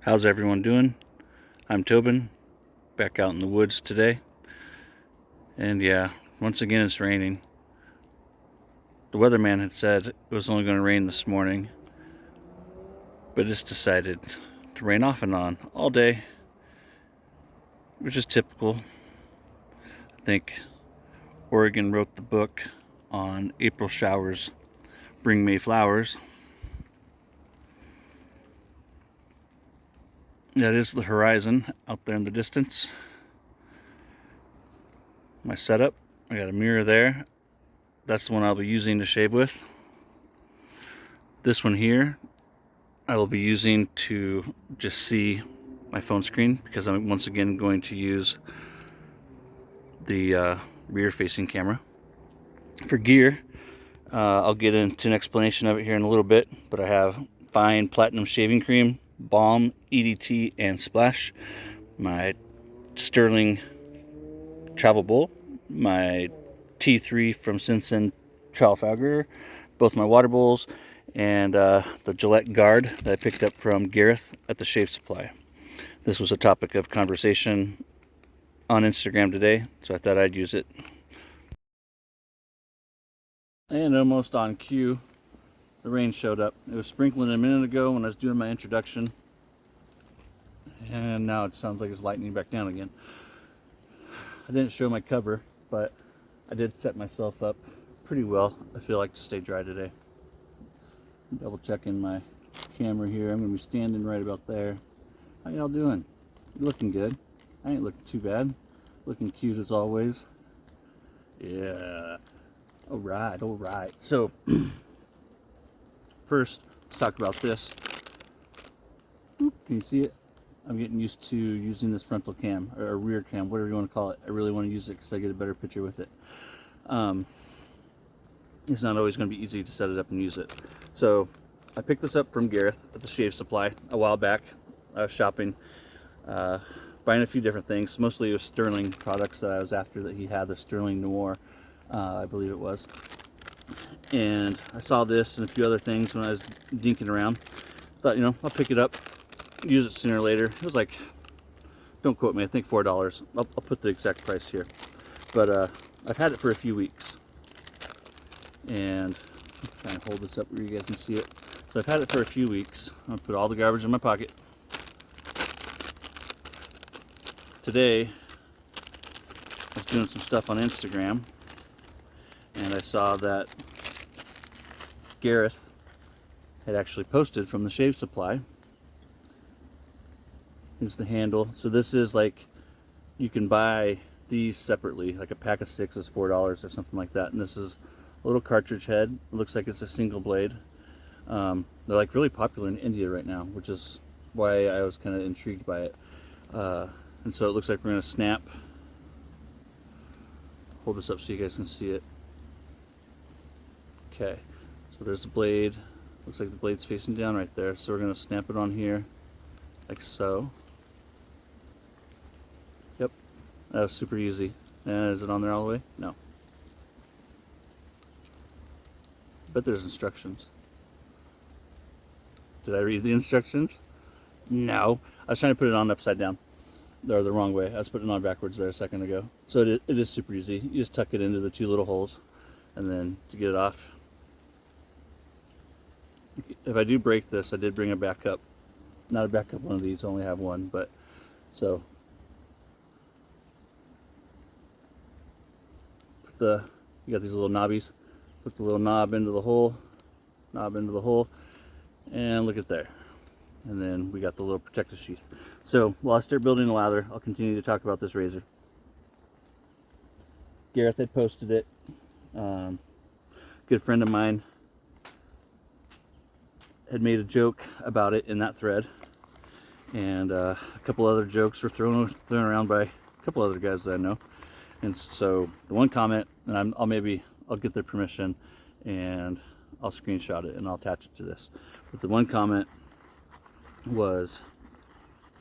How's everyone doing? I'm Tobin, back out in the woods today. And yeah, once again it's raining. The weatherman had said it was only going to rain this morning, but it's decided to rain off and on all day, which is typical. I think Oregon wrote the book on April showers bring May flowers. That is the horizon out there in the distance. My setup, I got a mirror there. That's the one I'll be using to shave with. This one here, I will be using to just see my phone screen because I'm once again going to use the rear facing camera. For gear, I'll get into an explanation of it here in a little bit, but I have fine platinum shaving cream, balm, EDT, and splash, my sterling travel bowl, my T3 from Simpson Tralfager, both my water bowls, and the Gillette Guard that I picked up from Gareth at the Shave Supply. This was a topic of conversation on Instagram today, so I thought I'd use it. And almost on cue, the rain showed up. It was sprinkling a minute ago when I was doing my introduction, and now it sounds like it's lightning back down again. I didn't show my cover, but I did set myself up pretty well, I feel like, to stay dry today. Double checking my camera here. I'm going to be standing right about there. How y'all doing? You looking good? I ain't looking too bad. Looking cute as always. Yeah. Alright, alright. So, first, let's talk about this. Can you see it? I'm getting used to using this frontal cam, or rear cam, whatever you want to call it. I really want to use it because I get a better picture with it. It's not always going to be easy to set it up and use it. So I picked this up from Gareth at the Shave Supply a while back. I was shopping, buying a few different things. Mostly it was Sterling products that I was after, that he had, the Sterling Noir, I believe it was. And I saw this and a few other things when I was dinking around. Thought, you know, I'll pick it up, use it sooner or later. It was like, don't quote me, I think $4. I'll put the exact price here. But I've had it for a few weeks. And I'll kind of hold this up where you guys can see it. So I've had it for a few weeks. I'll put all the garbage in my pocket. Today, I was doing some stuff on Instagram, and I saw that Gareth had actually posted from the Shave Supply. Here's the handle. So this is like, you can buy these separately, like a pack of 6 is $4 or something like that. And this is a little cartridge head. It looks like it's a single blade. They're like really popular in India right now, which is why I was kind of intrigued by it. And so it looks like we're going to snap. Hold this up so you guys can see it. Okay, so there's the blade. Looks like the blade's facing down right there. So we're going to snap it on here, like so. Yep, that was super easy. And is it on there all the way? No. But there's instructions. Did I read the instructions? No. I was trying to put it on upside down. Or the wrong way. I was putting it on backwards there a second ago. So it is super easy. You just tuck it into the 2 little holes, and then to get it off. If I do break this, I did bring a backup. Not a backup one of these, I only have one, but so you got these little knobbies. Put the little knob into the hole, and look at there. And then we got the little protective sheath. So while I start building the lather, I'll continue to talk about this razor. Gareth had posted it. Good friend of mine had made a joke about it in that thread, and a couple other jokes were thrown around by a couple other guys that I know. And so the one comment, and I'll get their permission and I'll screenshot it and I'll attach it to this. But the one comment was,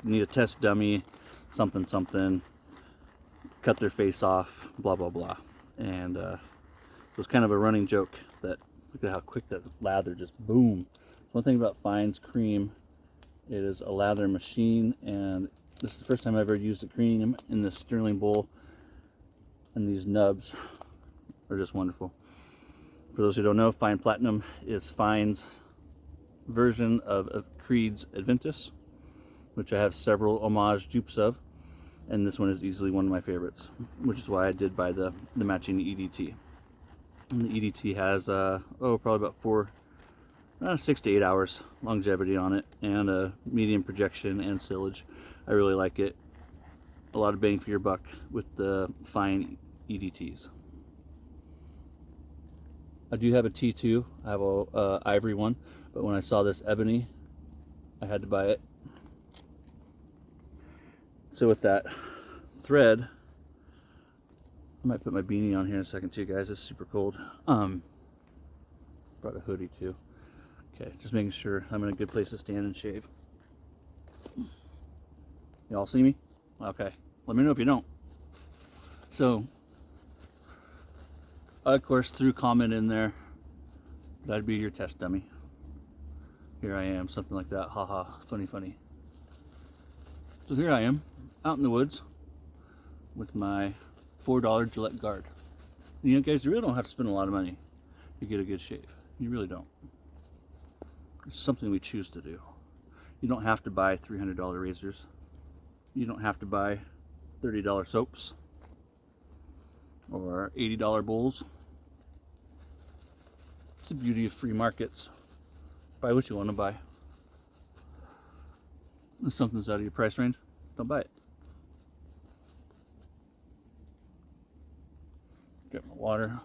you need a test dummy, something something, cut their face off, blah blah blah. And it was kind of a running joke that, look at how quick that lather just boom. One thing about Fine's cream It is a lather machine, and this is the first time I've ever used a cream in this Sterling bowl, and these nubs are just wonderful. For those who don't know, Fine Platinum is Fine's version of Creed's Adventus, which I have several homage dupes of, and this one is easily one of my favorites, which is why I did buy the matching EDT. And the EDT has probably about 6 to 8 hours longevity on it, and a medium projection and sillage. I really like it. A lot of bang for your buck with the Fine EDTs. I do have a T2. I have a ivory one, but when I saw this ebony, I had to buy it. So with that thread, I might put my beanie on here in a second too, guys. It's super cold. Brought a hoodie too. Okay, just making sure I'm in a good place to stand and shave. Y'all see me? Okay, let me know if you don't. So, I of course threw comment in there, that'd be your test dummy. Here I am, something like that. Haha, funny, funny. So here I am, out in the woods with my $4 Gillette Guard. You know, guys, you really don't have to spend a lot of money to get a good shave. You really don't. It's something we choose to do. You don't have to buy $300 razors. You don't have to buy $30 soaps or $80 bowls. It's the beauty of free markets. Buy what you want to buy. If something's out of your price range, don't buy it. Get my water.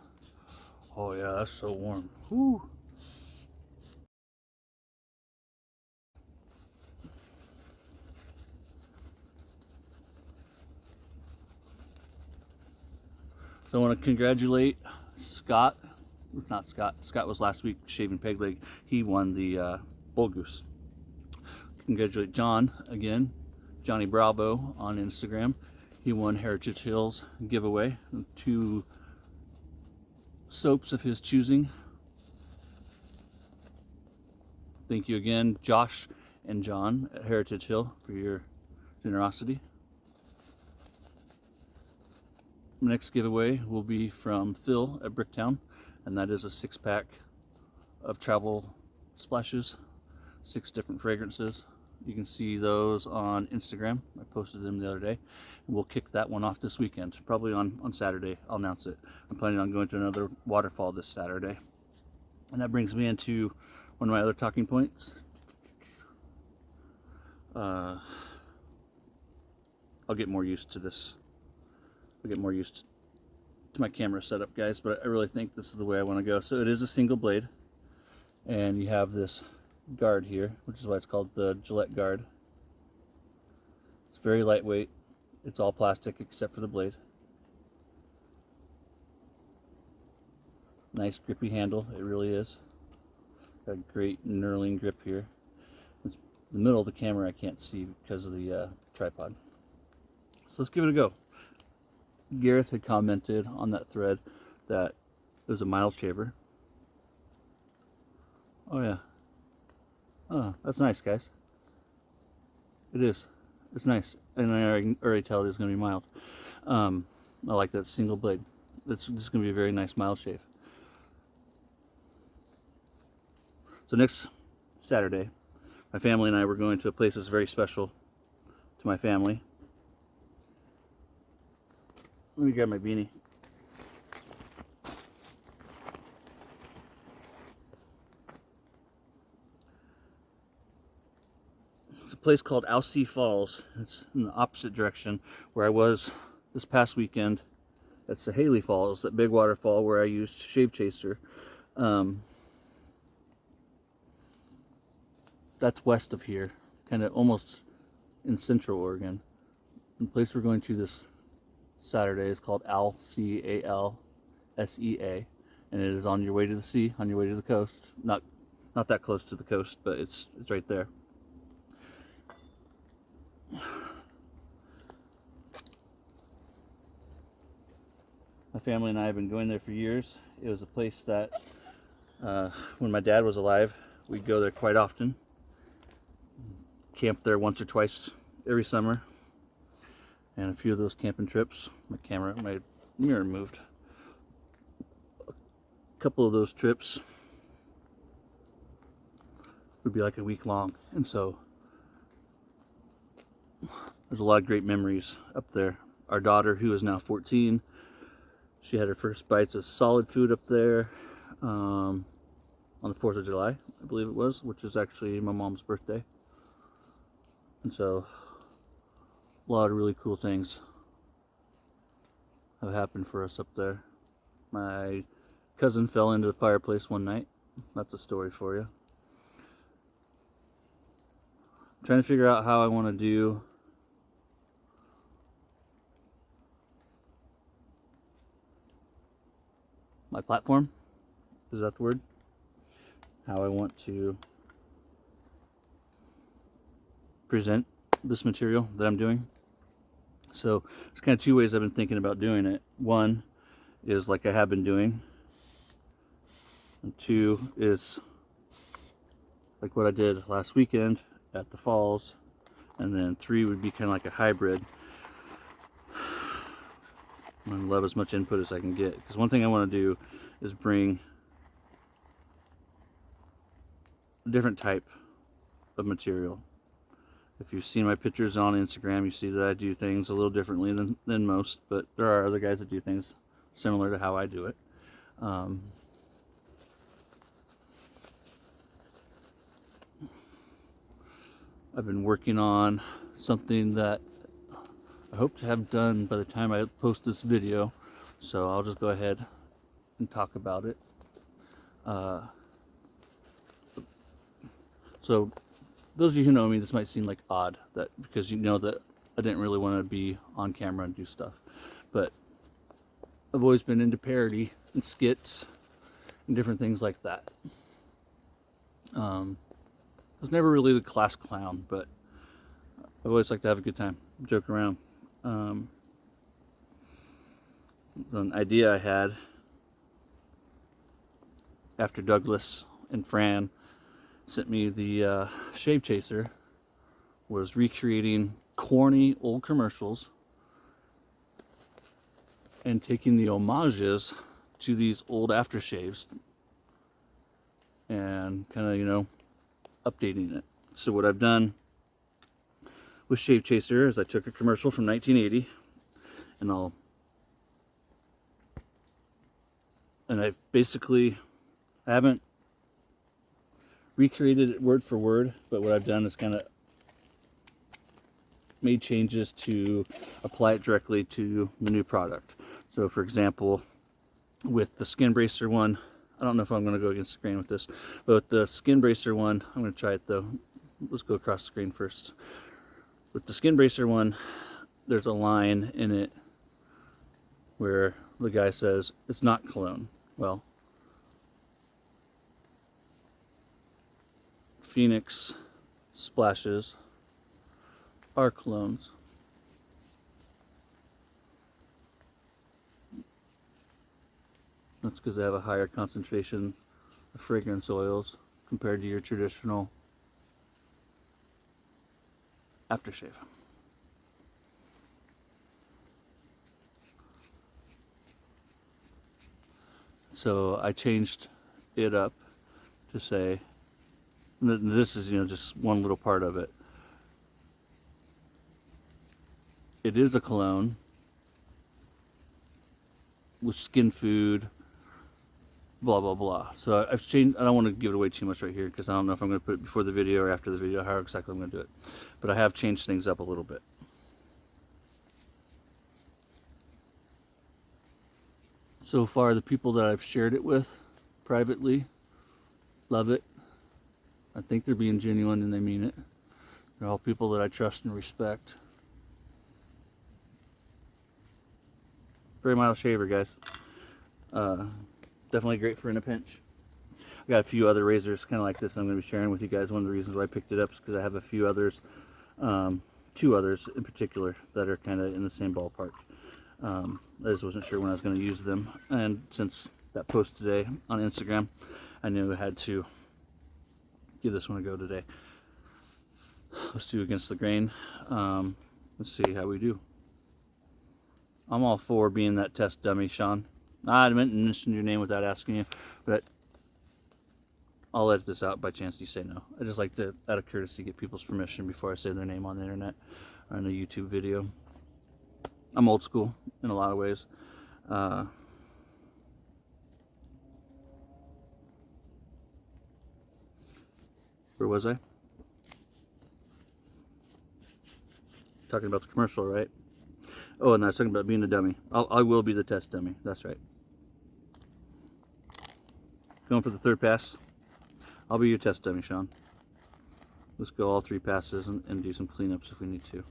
Oh yeah, that's so warm. Whew. So I want to congratulate Scott. Not Scott. Scott was last week shaving peg leg. He won the Bull Goose. Congratulate John again, Johnny Bravo on Instagram. He won Heritage Hills giveaway. 2 soaps of his choosing. Thank you again, Josh and John at Heritage Hill, for your generosity. Next giveaway will be from Phil at Bricktown, and that is a 6-pack of travel splashes, 6 different fragrances. You can see those on Instagram. I posted them the other day, and we'll kick that one off this weekend, probably on Saturday. I'll announce it. I'm planning on going to another waterfall this Saturday, and that brings me into one of my other talking points. I'll get more used to this. I'll get more used to my camera setup, guys, but I really think this is the way I want to go. So it is a single blade, and you have this guard here, which is why it's called the Gillette Guard. It's very lightweight. It's all plastic except for the blade. Nice grippy handle, it really is. Got a great knurling grip here. It's the middle of the camera I can't see because of the tripod. So let's give it a go. Gareth had commented on that thread that it was a mild shaver. Oh yeah. Oh, that's nice, guys. It is. It's nice. And I already tell it is going to be mild. I like that single blade. It's just going to be a very nice mild shave. So next Saturday, my family and I were going to a place that's very special to my family. Let me grab my beanie. It's a place called Alsea Falls. It's in the opposite direction where I was this past weekend at Sahaley Falls, that big waterfall where I used Shave Chaser. That's west of here, kind of almost in central Oregon. The place we're going to this Saturday is called Alsea, A-L-S-E-A, and it is on your way to the sea, on your way to the coast. Not that close to the coast, but it's right there. My family and I have been going there for years. It was a place that when my dad was alive, we'd go there quite often. camp there once or twice every summer, and a few of those camping trips, my mirror moved. A couple of those trips would be like a week long, and so there's a lot of great memories up there. Our daughter, who is now 14, she had her first bites of solid food up there on the 4th of July, I believe it was, which is actually my mom's birthday. And so a lot of really cool things have happened for us up there. My cousin fell into the fireplace one night. That's a story for you. I'm trying to figure out how I want to do my platform. Is that the word? How I want to present this material that I'm doing. So there's kind of two ways I've been thinking about doing it. One is like I have been doing, and two is like what I did last weekend at the falls, and then three would be kind of like a hybrid. I'm gonna love as much input as I can get, because one thing I want to do is bring a different type of material. If you've seen my pictures on Instagram, you see that I do things a little differently than most, but there are other guys that do things similar to how I do it. I've been working on something that I hope to have done by the time I post this video, so I'll just go ahead and talk about it. So those of you who know me, this might seem like odd, that because you know that I didn't really want to be on camera and do stuff, but I've always been into parody and skits and different things like that. I was never really the class clown, but I've always liked to have a good time, joke around. An idea I had after Douglas and Fran sent me the Shave Chaser was recreating corny old commercials and taking the homages to these old aftershaves and kind of, you know, updating it. So what I've done with Shave Chaser is I took a commercial from 1980 and I haven't recreated it word for word, but what I've done is kind of made changes to apply it directly to the new product. So for example, with the skin bracer one, I don't know if I'm going to go against the grain with this, but with the skin bracer one, I'm going to try it though. Let's go across the screen first. With the skin bracer one, there's a line in it where the guy says it's not cologne. Well, Phoenix splashes are colognes. That's because they have a higher concentration of fragrance oils compared to your traditional aftershave. So I changed it up to say, this is, you know, just one little part of it. It is a cologne with skin food, blah blah blah. So I've changed. I don't want to give it away too much right here because I don't know if I'm going to put it before the video or after the video, how exactly I'm going to do it. But I have changed things up a little bit. So far, the people that I've shared it with privately love it. I think they're being genuine and they mean it. They're all people that I trust and respect. Very mild shaver, guys. Definitely great for in a pinch. I got a few other razors kind of like this I'm going to be sharing with you guys. One of the reasons why I picked it up is because I have a few others, two others in particular, that are kind of in the same ballpark. I just wasn't sure when I was going to use them, and since that post today on Instagram, I knew I had to give this one a go today. close to against the grain. Let's see how we do. I'm all for being that test dummy, Sean. I didn't mention your name without asking you, but I'll edit this out by chance you say no. I just like to, out of courtesy, get people's permission before I say their name on the internet or in a YouTube video. I'm old school in a lot of ways. Where was I? Talking about the commercial, right? Oh, and I was talking about being a dummy. I will be the test dummy. That's right. Going for the third pass. I'll be your test dummy, Sean. Let's go all 3 passes and do some cleanups if we need to.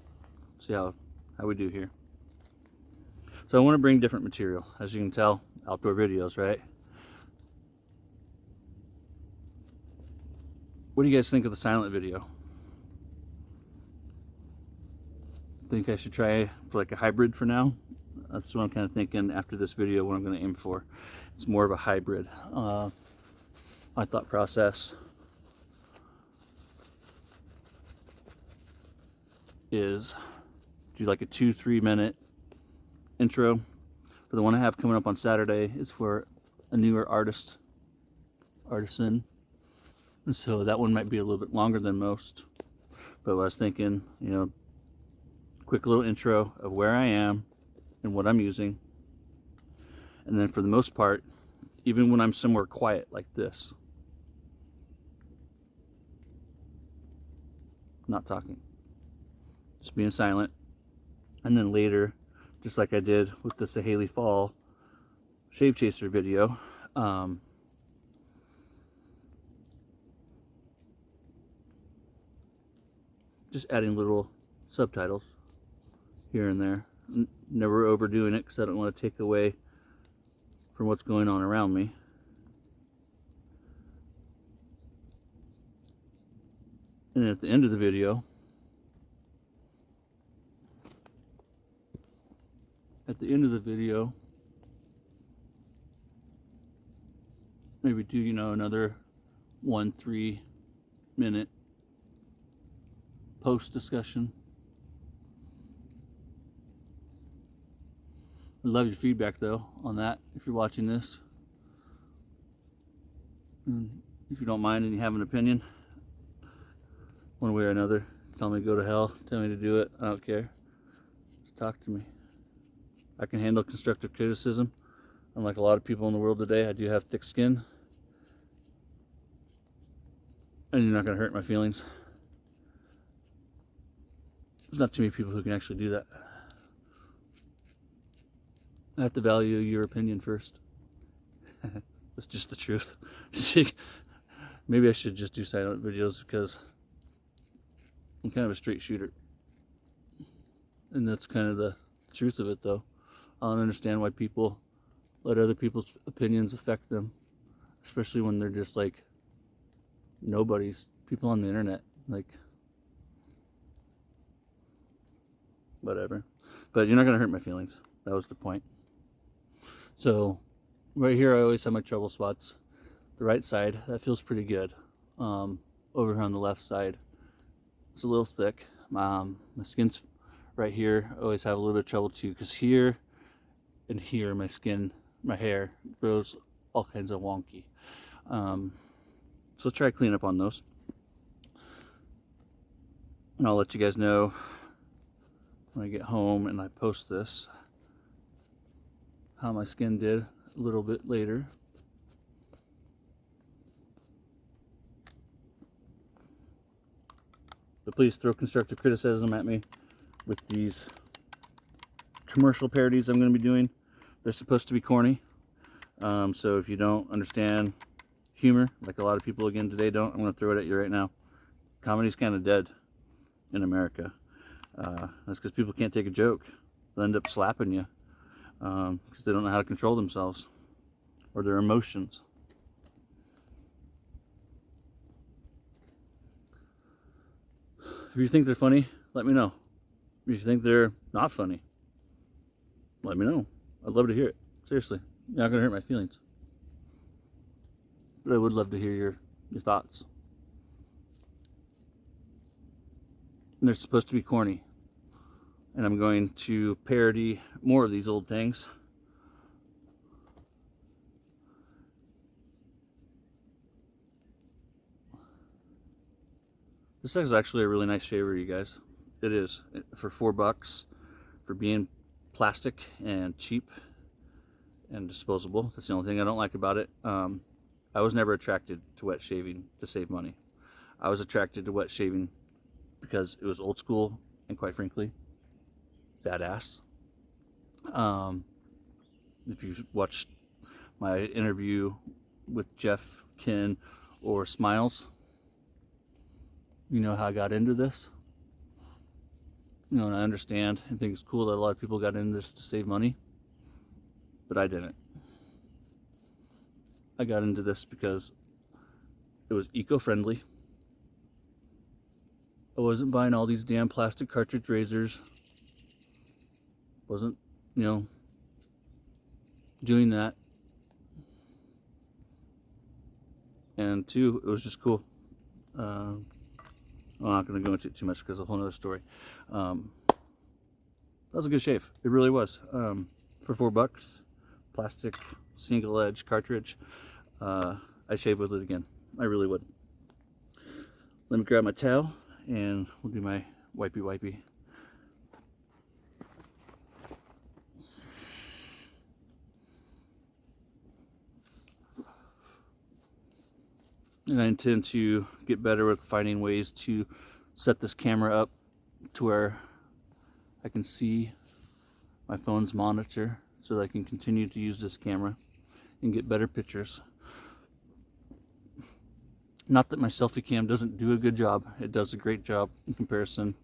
See how we do here. So I want to bring different material. As you can tell, outdoor videos, right? What do you guys think of the silent video? Think I should try for like a hybrid for now? That's what I'm kind of thinking after this video, what I'm going to aim for. It's more of a hybrid. My thought process is do like a 2-3 minute intro. For the one I have coming up on Saturday is for a newer artisan, and so that one might be a little bit longer than most. But I was thinking, you know, quick little intro of where I am and what I'm using, and then for the most part, even when I'm somewhere quiet like this, not talking, just being silent. And then later, just like I did with the Sahaley Fall Shave Chaser video, just adding little subtitles here and there. Never overdoing it because I don't want to take away from what's going on around me. And at the end of the video, maybe do, you know, another 1-3 minute post discussion. I'd love your feedback though on that if you're watching this. And if you don't mind and you have an opinion, one way or another, tell me to go to hell, tell me to do it, I don't care. Just talk to me. I can handle constructive criticism. Unlike a lot of people in the world today, I do have thick skin. And you're not going to hurt my feelings. There's not too many people who can actually do that. I have to value your opinion first. That's just the truth. Maybe I should just do silent videos because I'm kind of a straight shooter. And that's kind of the truth of it though. I don't understand why people let other people's opinions affect them. Especially when they're just like nobodies. People on the internet. Like, whatever. But you're not going to hurt my feelings. That was the point. So, right here I always have my trouble spots. The right side, that feels pretty good. Over here on the left side, it's a little thick. My skin's right here. I always have a little bit of trouble too, because here and here my hair grows all kinds of wonky. So let's try to clean up on those. And I'll let you guys know when I get home and I post this how my skin did a little bit later. But please throw constructive criticism at me with these commercial parodies I'm going to be doing. They're supposed to be corny. So if you don't understand humor, like a lot of people again today don't, I'm going to throw it at you right now. Comedy's kind of dead in America. That's because people can't take a joke. They'll end up slapping you because they don't know how to control themselves or their emotions. If you think they're funny, let me know. If you think they're not funny, let me know. I'd love to hear it. Seriously, you're not going to hurt my feelings. But I would love to hear your thoughts. and they're supposed to be corny. And I'm going to parody more of these old things. This is actually a really nice shaver, you guys. It is. For $4, for being plastic and cheap and disposable. That's the only thing I don't like about it. I was never attracted to wet shaving to save money. I was attracted to wet shaving because it was old school and, quite frankly, badass. If you've watched my interview with Jeff, Ken, or Smiles, you know how I got into this. You know, and I understand and think it's cool that a lot of people got into this to save money, but I didn't. I got into this because it was eco-friendly. I wasn't buying all these damn plastic cartridge razors. Wasn't, you know, doing that. And two, it was just cool. I'm not going to go into it too much because it's a whole other story. That was a good shave. It really was. For $4, plastic single edge cartridge, I'd shave with it again. I really would. Let me grab my towel and we'll do my wipey. And I intend to get better with finding ways to set this camera up to where I can see my phone's monitor so that I can continue to use this camera and get better pictures. Not that my selfie cam doesn't do a good job. It does a great job in comparison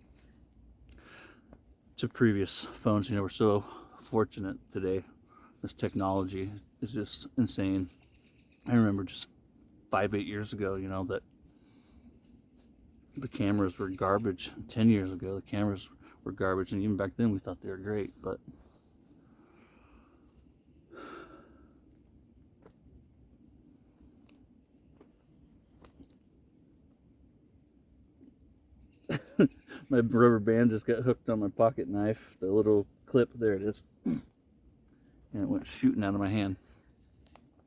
to previous phones. You know, we're so fortunate today. This technology is just insane. I remember just 5-8 years ago, you know, that the cameras were garbage. 10 years ago, the cameras were garbage, and even back then we thought they were great, but my rubber band just got hooked on my pocket knife, the little clip, there it is, and it went shooting out of my hand.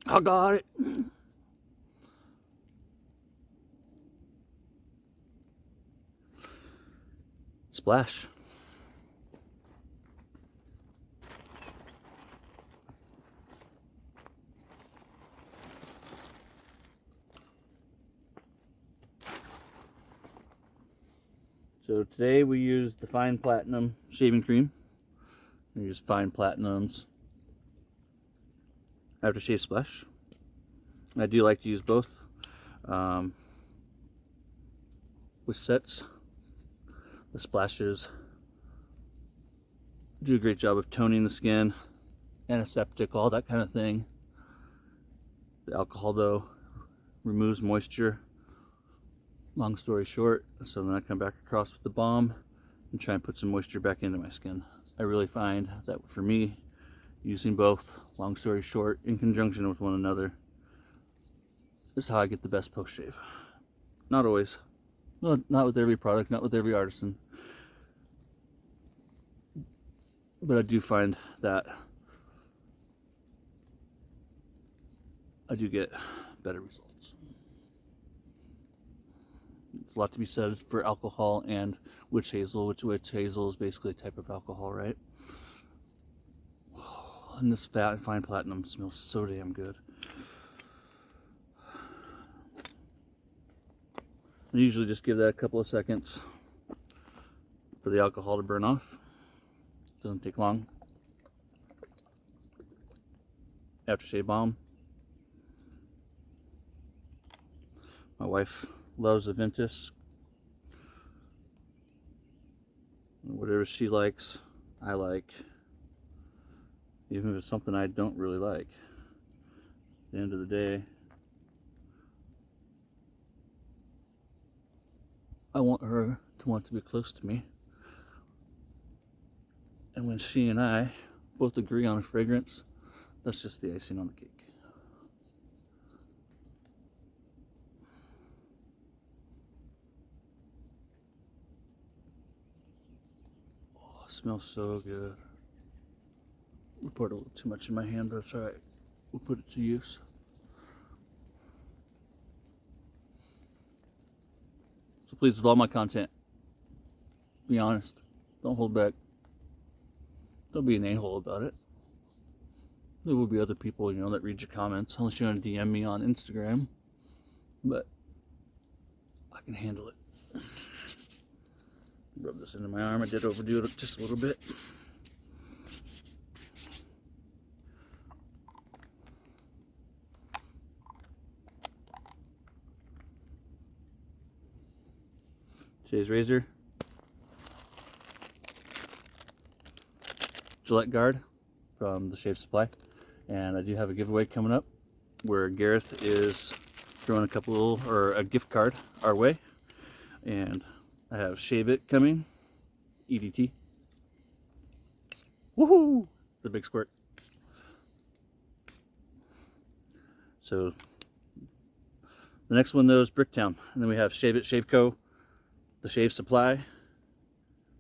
I got it. Splash. So today we used the Fine Platinum shaving cream. We used Fine Platinum's aftershave splash. I do like to use both with sets. The splashes do a great job of toning the skin, antiseptic, all that kind of thing. The alcohol, though, removes moisture. Long story short, so then I come back across with the balm and try and put some moisture back into my skin. I really find that for me, using both, long story short, in conjunction with one another, is how I get the best post-shave. Not always. Well, not with every product, not with every artisan. But I do find that I do get better results. There's a lot to be said for alcohol and witch hazel, which witch hazel is basically a type of alcohol, right? And this Fine Platinum smells so damn good. I usually just give that a couple of seconds for the alcohol to burn off. Doesn't take long. Aftershave balm. My wife loves the Ventus. Whatever she likes, I like. Even if it's something I don't really like. At the end of the day, I want her to want to be close to me. And when she and I both agree on a fragrance, that's just the icing on the cake. smells so good. We poured a little too much in my hand, but it's alright. We'll put it to use. So please, with all my content, be honest. Don't hold back. Don't be an a-hole about it. There will be other people, you know, that read your comments, unless you want to DM me on Instagram. But I can handle it. Rub this into my arm. I did overdo it just a little bit. Today's razor, Gillette Guard from the Shave Supply, and I do have a giveaway coming up where Gareth is throwing a gift card our way, and I have Shave It coming, EDT. Woohoo! It's a big squirt. So the next one though is Bricktown, and then we have Shave It, Shave Co., the Shave Supply,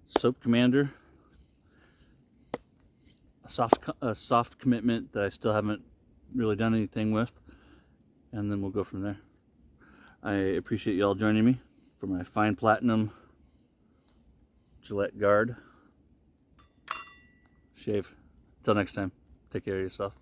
Soap Commander, a soft commitment that I still haven't really done anything with, and then we'll go from there. I appreciate y'all joining me for my fine platinum Gillette Guard shave. Till next time, take care of yourself.